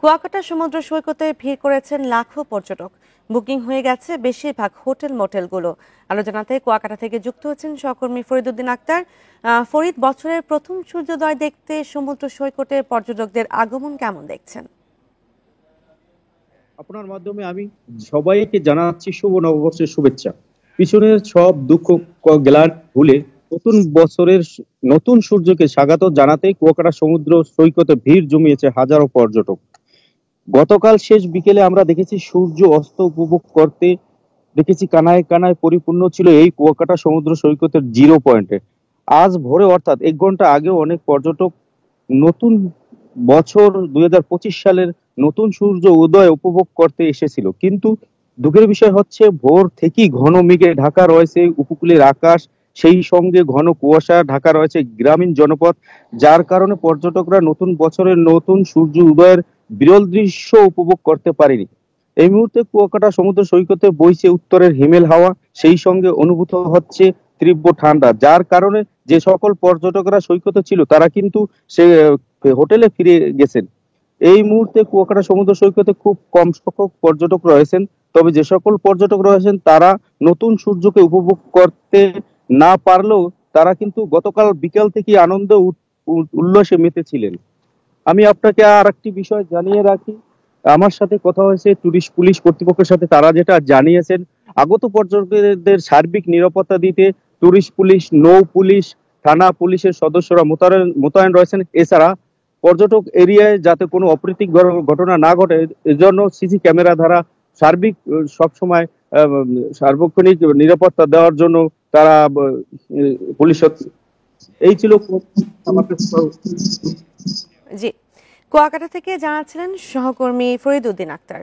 কুয়াকাটা সমুদ্র সৈকতে ভিড় করেছেন লাখো পর্যটক। বুকিং হয়ে গেছে বেশিরভাগ হোটেল মোটেলগুলো। আলোচনাতে কুয়াকাটা থেকে যুক্ত হচ্ছেন সহকর্মী ফরিদউদ্দিন আক্তার। ফরিদ, বছরের প্রথম সূর্যোদয় দেখতে সমুদ্র সৈকতে পর্যটকদের আগমন কেমন দেখছেন? আপনার মাধ্যমে আমি সবাইকে জানাচ্ছি শুভ নববর্ষের শুভেচ্ছা। পিছনের সব দুঃখ গ্লানি ভুলে নতুন বছরের নতুন সূর্যকে স্বাগত জানাতে কুয়াকাটা সমুদ্র সৈকতে ভিড় জমিয়েছে হাজারো পর্যটক। গতকাল শেষ বিকেলে আমরা দেখেছি সূর্য অস্ত উপভোগ করতে দেখেছি কানায় কানায় পরিপূর্ণ ছিল এই কুয়াকাটা সমুদ্র সৈকতের জিরো পয়েন্টে। আজ ভোরে অর্থাৎ 1 ঘন্টা আগেও অনেক পর্যটক নতুন বছর 2025 সালের নতুন সূর্য উদয় উপভোগ করতে এসেছিল। কিন্তু দুঃখের বিষয় হচ্ছে ভোর থেকেই ঘন মেঘে ঢাকা রয়েছে উপকূলের আকাশ, সেই সঙ্গে ঘন কুয়াশা ঢাকা রয়েছে গ্রামীণ জনপদ, যার কারণে পর্যটকরা নতুন বছরের নতুন সূর্য উদয়ের বিরল দৃশ্য উপভোগ করতে পারেনি। এই মুহূর্তে কুয়াকাটা সমুদ্র সৈকতে বইছে উত্তরের হিমেল হাওয়া, সেই সঙ্গে অনুভূত হচ্ছে তীব্র ঠান্ডা, যার কারণে যে সকল পর্যটকরা সৈকতে ছিল তারা কিন্তু সে হোটেলে ফিরে গেছেন। এই মুহূর্তে কুয়াকাটা সমুদ্র সৈকতে খুব কম সংখ্যক পর্যটক রয়েছেন। তবে যে সকল পর্যটক রয়েছেন তারা নতুন সূর্যকে উপভোগ করতে না পারলেও তারা কিন্তু গতকাল বিকেল থেকে আনন্দ উল্লাসে মেতেছিলেন। আমি আপনাকে আর একটি বিষয় জানিয়ে রাখি, আমার সাথে কথা হয়েছে টুরিস্ট পুলিশ কর্তৃপক্ষের সাথে। তারা যেটা জানিয়েছেন, আগত পর্যটকদের সার্বিক নিরাপত্তা দিতে টুরিস্ট পুলিশ, নৌ পুলিশ, থানা পুলিশের সদস্যরা মোতায়েন রয়েছেন। এছাড়া পর্যটক এরিয়ায় যাতে কোনো অপ্রীতিকর ঘটনা না ঘটে এজন্য সিসি ক্যামেরা দ্বারা সার্বিক সবসময় সার্বক্ষণিক নিরাপত্তা দেওয়ার জন্য তারা পুলিশ। এই ছিল আমার কাছে। জি, কুয়াকাটা থেকে জানাচ্ছিলেন সহকর্মী ফরিদউদ্দিন আক্তার।